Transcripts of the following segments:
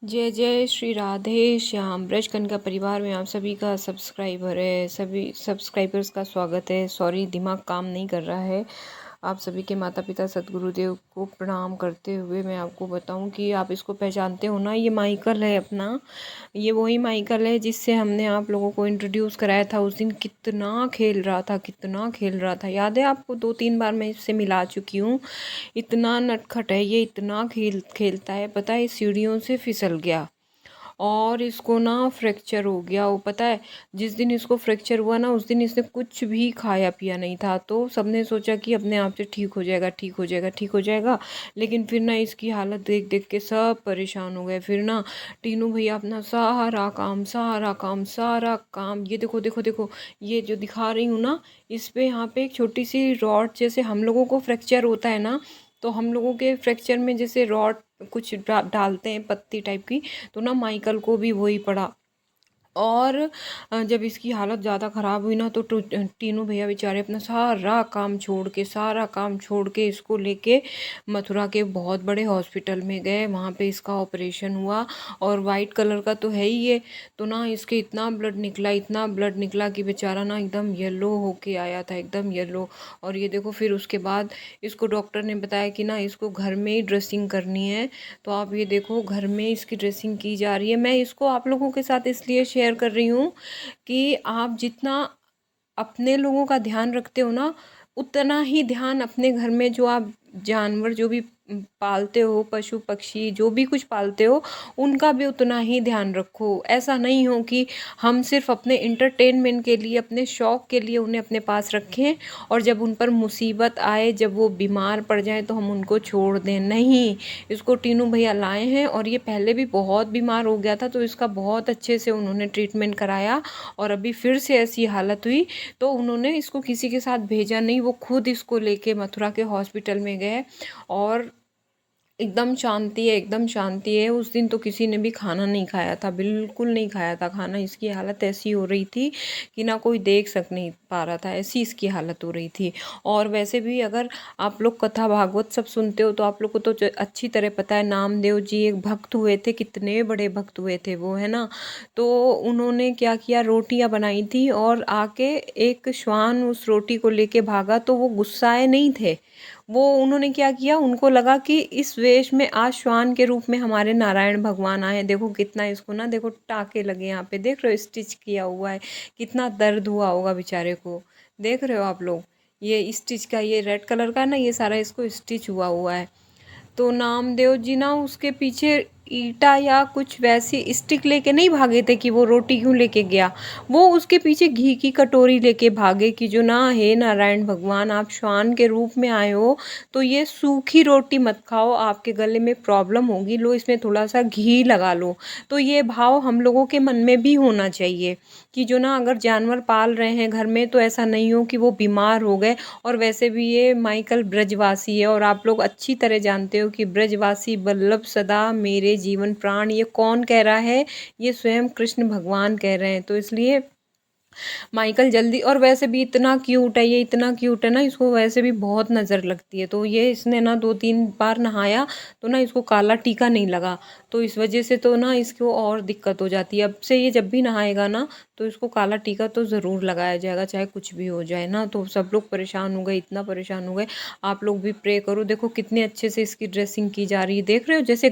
जय जय श्री राधे श्याम। ब्रजकनिका परिवार में आप सभी का सब्सक्राइबर है, सभी सब्सक्राइबर्स का स्वागत है। सॉरी, दिमाग काम नहीं कर रहा है। आप सभी के माता पिता सतगुरुदेव को प्रणाम करते हुए मैं आपको बताऊं कि आप इसको पहचानते हो ना, ये माइकल है अपना। ये वही माइकल है जिससे हमने आप लोगों को इंट्रोड्यूस कराया था उस दिन। कितना खेल रहा था, कितना खेल रहा था, याद है आपको? 2-3 बार मैं इससे मिला चुकी हूँ। इतना नटखट है ये, इतना खेलता है। पता है, सीढ़ियों से फिसल गया और इसको ना फ्रैक्चर हो गया। वो पता है, जिस दिन इसको फ्रैक्चर हुआ ना, उस दिन इसने कुछ भी खाया पिया नहीं था। तो सबने सोचा कि अपने आप से ठीक हो जाएगा, ठीक हो जाएगा, ठीक हो जाएगा। लेकिन फिर ना इसकी हालत देख देख के सब परेशान हो गए। फिर ना टीनू भैया अपना सारा काम सारा काम सारा काम, ये देखो देखो देखो, ये जो दिखा रही हूँ ना, इस पे यहाँ पे एक छोटी सी रॉड, जैसे हम लोगों को फ्रैक्चर होता है ना, तो हम लोगों के फ्रैक्चर में जैसे रॉड कुछ डालते हैं पत्ती टाइप की, तो ना माइकल को भी वही पड़ा। और जब इसकी हालत ज़्यादा ख़राब हुई ना, तो टीनू भैया बेचारे अपना सारा काम छोड़ के इसको लेके मथुरा के बहुत बड़े हॉस्पिटल में गए। वहाँ पे इसका ऑपरेशन हुआ। और वाइट कलर का तो है ही ये, तो ना इसके इतना ब्लड निकला, इतना ब्लड निकला कि बेचारा ना एकदम येलो होके आया था, एकदम येलो। और ये देखो, फिर उसके बाद इसको डॉक्टर ने बताया कि ना इसको घर में ही ड्रेसिंग करनी है। तो आप ये देखो, घर में इसकी ड्रेसिंग की जा रही है। मैं इसको आप लोगों के साथ इसलिए शेयर कर रही हूँ कि आप जितना अपने लोगों का ध्यान रखते हो ना, उतना ही ध्यान अपने घर में जो आप जानवर जो भी पालते हो, पशु पक्षी जो भी कुछ पालते हो, उनका भी उतना ही ध्यान रखो। ऐसा नहीं हो कि हम सिर्फ अपने इंटरटेनमेंट के लिए, अपने शौक़ के लिए उन्हें अपने पास रखें, और जब उन पर मुसीबत आए, जब वो बीमार पड़ जाए, तो हम उनको छोड़ दें। नहीं, इसको टीनू भैया लाए हैं, और ये पहले भी बहुत बीमार हो गया था, तो इसका बहुत अच्छे से उन्होंने ट्रीटमेंट कराया। और अभी फिर से ऐसी हालत हुई तो उन्होंने इसको किसी के साथ भेजा नहीं, वो खुद इसको लेके मथुरा के हॉस्पिटल में गए। और एकदम शांति है, एकदम शांति है। उस दिन तो किसी ने भी खाना नहीं खाया था, बिल्कुल नहीं खाया था खाना। इसकी हालत ऐसी हो रही थी कि ना कोई देख सक नहीं पा रहा था, ऐसी इसकी हालत हो रही थी। और वैसे भी अगर आप लोग कथा भागवत सब सुनते हो, तो आप लोग को तो अच्छी तरह पता है, नामदेव जी एक भक्त हुए थे, कितने बड़े भक्त हुए थे वो, है ना। तो उन्होंने क्या किया, रोटियां बनाई थी, और आके एक श्वान उस रोटी को लेके भागा, तो वो गुस्साए नहीं थे। वो उन्होंने क्या किया, उनको लगा कि इस वेश में आज श्वान के रूप में हमारे नारायण भगवान आए हैं। देखो कितना इसको ना, देखो टाके लगे यहाँ पे, देख रहे हो, स्टिच किया हुआ है। कितना दर्द हुआ होगा बेचारे को, देख रहे हो आप लोग। ये स्टिच का, ये रेड कलर का ना, ये सारा इसको स्टिच हुआ हुआ है। तो नामदेव जी ना उसके पीछे ईटा या कुछ वैसी स्टिक लेके नहीं भागे थे कि वो रोटी क्यों लेके गया। वो उसके पीछे घी की कटोरी लेके भागे कि जो ना, हे नारायण भगवान, आप श्वान के रूप में आए हो, तो ये सूखी रोटी मत खाओ, आपके गले में प्रॉब्लम होगी, लो इसमें थोड़ा सा घी लगा लो। तो ये भाव हम लोगों के मन में भी होना चाहिए कि जो ना, अगर जानवर पाल रहे हैं घर में, तो ऐसा नहीं हो कि वो बीमार हो गए। और वैसे भी ये माइकल ब्रजवासी है, और आप लोग अच्छी तरह जानते हो कि ब्रजवासी वल्लभ सदा मेरे जीवन प्राण, ये कौन कह रहा है? ये स्वयं कृष्ण भगवान कह रहे हैं। तो इसलिए माइकल जल्दी, और वैसे भी इतना क्यूट है ये, इतना क्यूट है ना, इसको वैसे भी बहुत नज़र लगती है। तो ये इसने ना 2-3 बार नहाया, तो ना इसको काला टीका नहीं लगा, तो इस वजह से तो ना इसको और दिक्कत हो जाती है। अब से ये जब भी नहाएगा ना, तो इसको काला टीका तो ज़रूर लगाया जाएगा, चाहे कुछ भी हो जाए ना। तो सब लोग परेशान हो गए, इतना परेशान हो गए। आप लोग भी प्रे करो। देखो कितने अच्छे से इसकी ड्रेसिंग की जा रही है, देख रहे हो? जैसे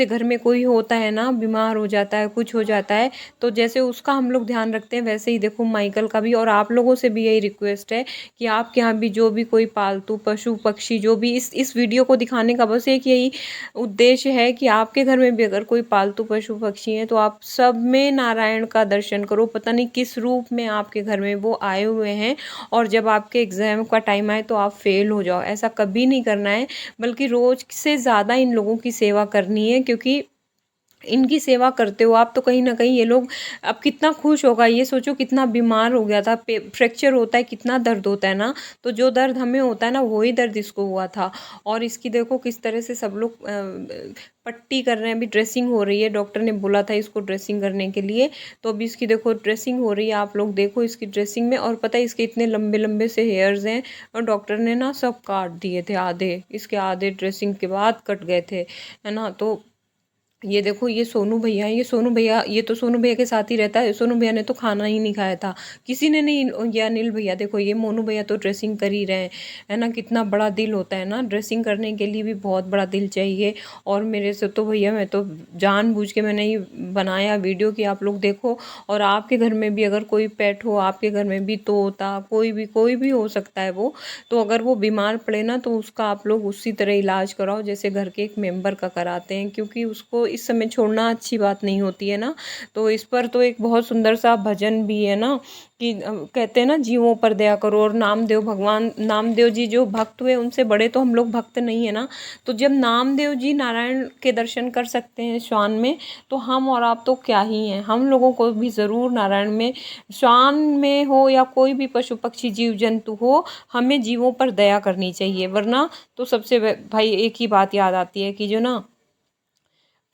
घर में कोई होता है ना, बीमार हो जाता है, कुछ हो जाता है, तो जैसे उसका हम लोग ध्यान रखते हैं, वैसे ही देखो माइकल का भी। और आप लोगों से भी यही रिक्वेस्ट है कि आपके यहाँ भी जो भी कोई पालतू पशु पक्षी, जो भी, इस वीडियो को दिखाने का बस एक यही उद्देश्य है कि आपके घर में भी अगर कोई पालतू पशु पक्षी हैं, तो आप सब में नारायण का दर्शन करो। पता नहीं किस रूप में आपके घर में वो आए हुए हैं, और जब आपके एग्जाम का टाइम आए तो आप फेल हो जाओ, ऐसा कभी नहीं करना है। बल्कि रोज से ज़्यादा इन लोगों की सेवा करनी है, क्योंकि इनकी सेवा करते हो आप, तो कहीं ना कहीं ये लोग, अब कितना खुश होगा। ये सोचो, कितना बीमार हो गया था, फ्रैक्चर होता है, कितना दर्द होता है ना। तो जो दर्द हमें होता है ना, वही दर्द इसको हुआ था। और इसकी देखो किस तरह से सब लोग पट्टी कर रहे हैं। अभी ड्रेसिंग हो रही है, डॉक्टर ने बोला था इसको ड्रेसिंग करने के लिए, तो अभी इसकी देखो ड्रेसिंग हो रही है। आप लोग देखो इसकी ड्रेसिंग में। और पता है, इसके इतने लंबे लंबे से हेयर्स हैं, और डॉक्टर ने ना सब काट दिए थे, आधे इसके, आधे ड्रेसिंग के बाद कट गए थे, है ना। तो ये देखो ये सोनू भैया हैं, ये सोनू भैया, ये तो सोनू भैया के साथ ही रहता है। सोनू भैया ने तो खाना ही नहीं खाया था, किसी ने नहीं। ये अनिल भैया देखो, ये मोनू भैया तो ड्रेसिंग कर ही रहे हैं, है ना। कितना बड़ा दिल होता है ना, ड्रेसिंग करने के लिए भी बहुत बड़ा दिल चाहिए। और मेरे से तो भैया, मैं तो जानबूझ के मैंने ही बनाया वीडियो कि आप लोग देखो। और आपके घर में भी अगर कोई पेट हो, आपके घर में भी तोता, कोई भी हो सकता है वो, तो अगर वो बीमार पड़े ना, तो उसका आप लोग उसी तरह इलाज कराओ जैसे घर के एक मेंबर का कराते हैं, क्योंकि उसको इस समय छोड़ना अच्छी बात नहीं होती है ना। तो इस पर तो एक बहुत सुंदर सा भजन भी है ना, कि कहते हैं ना, जीवों पर दया करो। और नामदेव भगवान, नामदेव जी जो भक्त हुए, उनसे बड़े तो हम लोग भक्त नहीं है ना। तो जब नामदेव जी नारायण के दर्शन कर सकते हैं श्वान में, तो हम और आप तो क्या ही हैं। हम लोगों को भी ज़रूर नारायण में, श्वान में हो या कोई भी पशु पक्षी जीव जंतु हो, हमें जीवों पर दया करनी चाहिए। वरना तो सबसे भाई एक ही बात याद आती है कि जो ना,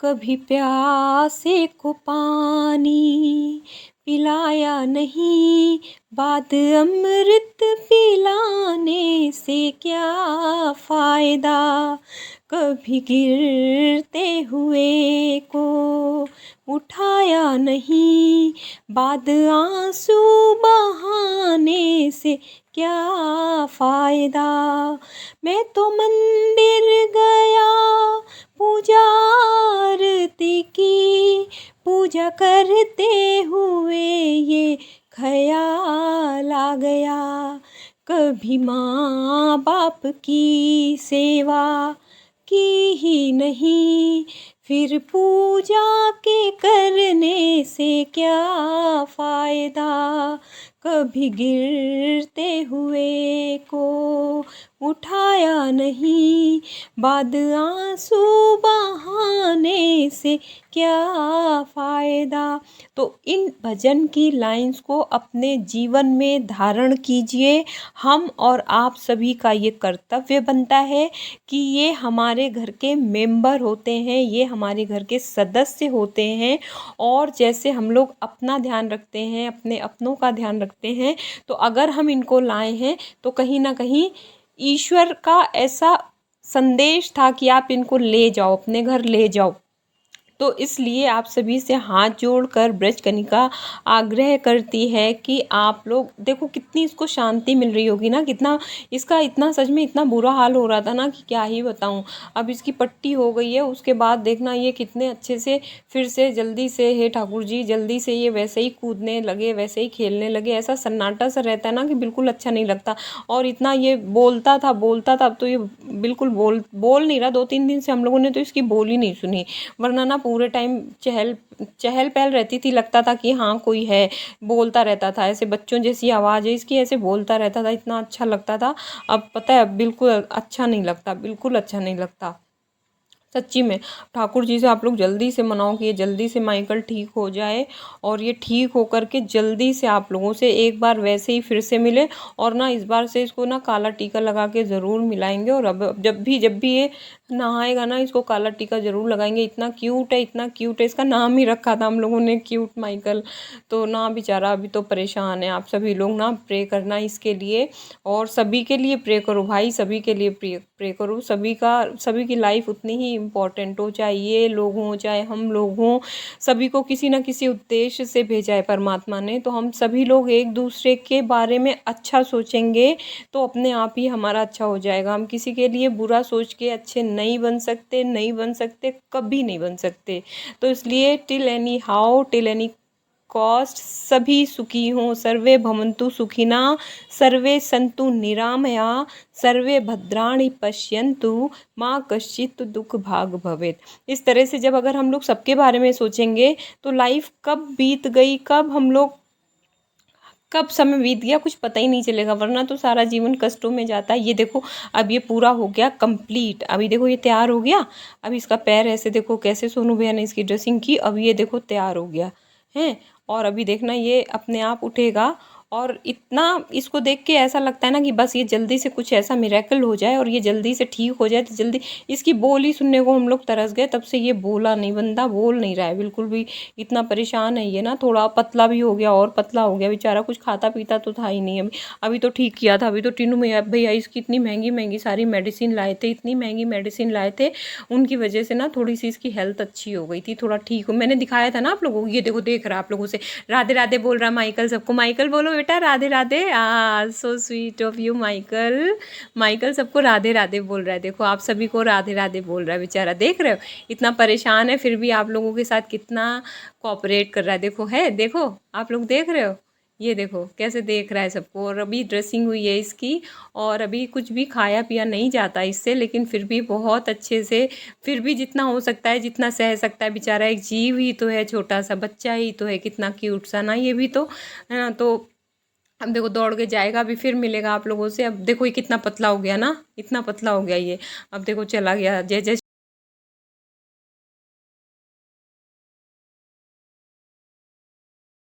कभी प्यासे को पानी पिलाया नहीं, बाद अमृत पिलाने से क्या फायदा। कभी गिरते हुए को उठाया नहीं, बाद आंसू बहाने से क्या फायदा। मैं तो मंदिर गया, पूजा आरती की, पूजा करते हुए ये ख्याल आ गया, कभी माँ बाप की सेवा की ही नहीं, फिर पूजा के करने से क्या फायदा। कभी गिरते हुए को उठाया नहीं, बाद आंसू बहाने से क्या फायदा। तो इन भजन की लाइंस को अपने जीवन में धारण कीजिए। हम और आप सभी का ये कर्तव्य बनता है कि ये हमारे घर के मेंबर होते हैं, ये हमारे घर के सदस्य होते हैं। और जैसे हम लोग अपना ध्यान रखते हैं, अपने अपनों का ध्यान रखते हैं, तो अगर हम इनको लाए हैं तो कहीं ना कहीं ईश्वर का ऐसा संदेश था कि आप इनको ले जाओ, अपने घर ले जाओ। तो इसलिए आप सभी से हाथ जोड़कर ब्रजकनिका आग्रह करती है कि आप लोग देखो, कितनी इसको शांति मिल रही होगी ना, कितना इसका इतना सच में इतना बुरा हाल हो रहा था ना कि क्या ही बताऊं। अब इसकी पट्टी हो गई है, उसके बाद देखना ये कितने अच्छे से फिर से जल्दी से, हे ठाकुर जी, जल्दी से ये वैसे ही कूदने लगे, वैसे ही खेलने लगे। ऐसा सन्नाटा सा रहता है ना कि बिल्कुल अच्छा नहीं लगता। और इतना ये बोलता था, अब तो ये बिल्कुल बोल नहीं रहा। 2-3 दिन से हम लोगों ने तो इसकी बोल ही नहीं सुनी, वरना ना पूरे टाइम चहल चहल पहल रहती थी, लगता था कि हाँ कोई है, बोलता रहता था, ऐसे बच्चों जैसी आवाज़ है इसकी, ऐसे बोलता रहता था, इतना अच्छा लगता था। अब पता है, अब बिल्कुल अच्छा नहीं लगता, बिल्कुल अच्छा नहीं लगता सच्ची में। ठाकुर जी से आप लोग जल्दी से मनाओ कि ये जल्दी से माइकल ठीक हो जाए, और ये ठीक हो करके जल्दी से आप लोगों से एक बार वैसे ही फिर से मिले। और ना इस बार से इसको ना काला टीका लगा के ज़रूर मिलाएंगे। और अब जब भी ये नहाएगा ना, इसको काला टीका ज़रूर लगाएंगे। इतना क्यूट है, इतना क्यूट है, इसका नाम ही रखा था हम लोगों ने क्यूट माइकल। तो ना बेचारा अभी तो परेशान है। आप सभी लोग ना प्रे करना इसके लिए, और सभी के लिए प्रे करो भाई, सभी के लिए प्रे करो। सभी की लाइफ उतनी ही इम्पोर्टेंट हो, चाहे ये लोग हों चाहे हम लोग हों, सभी को किसी न किसी उद्देश्य से भेजा है परमात्मा ने। तो हम सभी लोग एक दूसरे के बारे में अच्छा सोचेंगे तो अपने आप ही हमारा अच्छा हो जाएगा। हम किसी के लिए बुरा सोच के अच्छे नहीं बन सकते, नहीं बन सकते, कभी नहीं बन सकते। तो इसलिए till any how, till any cost, सभी सुखी हों, सर्वे भवन्तु सुखिना, सर्वे सन्तु निरामया, सर्वे भद्राणि पश्यन्तु, माँ कश्चित् दुख भाग भवेत्। इस तरह से जब अगर हम लोग सबके बारे में सोचेंगे तो लाइफ कब बीत गई, कब समय बीत गया कुछ पता ही नहीं चलेगा। वरना तो सारा जीवन कष्टों में जाता है। ये देखो, अब ये पूरा हो गया कंप्लीट। अभी देखो ये तैयार हो गया। अब इसका पैर ऐसे देखो कैसे सोनू भैया ने इसकी ड्रेसिंग की। अब ये देखो तैयार हो गया है। और अभी देखना ये अपने आप उठेगा और इतना इसको देख के ऐसा लगता है ना कि बस ये जल्दी से कुछ ऐसा मिरेकल हो जाए और ये जल्दी से ठीक हो जाए। तो जल्दी इसकी बोल ही सुनने को हम लोग तरस गए, तब से ये बोला नहीं, बंदा बोल नहीं रहा है बिल्कुल भी। इतना परेशान है ये ना, थोड़ा पतला भी हो गया और पतला हो गया बेचारा, कुछ खाता पीता तो था ही नहीं। अभी अभी तो ठीक किया था। अभी तो टीनू भैया इसकी इतनी महंगी महंगी सारी मेडिसिन लाए थे, इतनी महंगी मेडिसिन लाए थे, उनकी वजह से ना थोड़ी सी इसकी हेल्थ अच्छी हो गई थी, थोड़ा ठीक हो। मैंने दिखाया था ना आप लोगों को, ये देखो देख रहा आप लोगों से। राधे राधे बोल रहा माइकल सबको, माइकल बोलो बेटा Radhe Radhe. So sweet of you Michael. Michael सबको राधे राधे बोल रहा है, देखो आप सभी को राधे राधे बोल रहा है बेचारा, देख रहे हो इतना परेशान है फिर भी आप लोगों के साथ कितना कोऑपरेट कर रहा है। देखो है, देखो आप लोग देख रहे हो, ये देखो कैसे देख रहा है सबको। और अभी ड्रेसिंग हुई है इसकी, और अभी कुछ भी खाया पिया नहीं जाता इससे, लेकिन फिर भी बहुत अच्छे से, फिर भी जितना हो सकता है जितना सह सकता है बेचारा, एक जीव ही तो है, छोटा सा बच्चा ही तो है, कितना क्यूट सा ना ये भी तो है ना। तो अब देखो दौड़ के जाएगा, अभी फिर मिलेगा आप लोगों से। अब देखो ये कितना पतला हो गया ना, इतना पतला हो गया ये। अब देखो चला गया, जय जय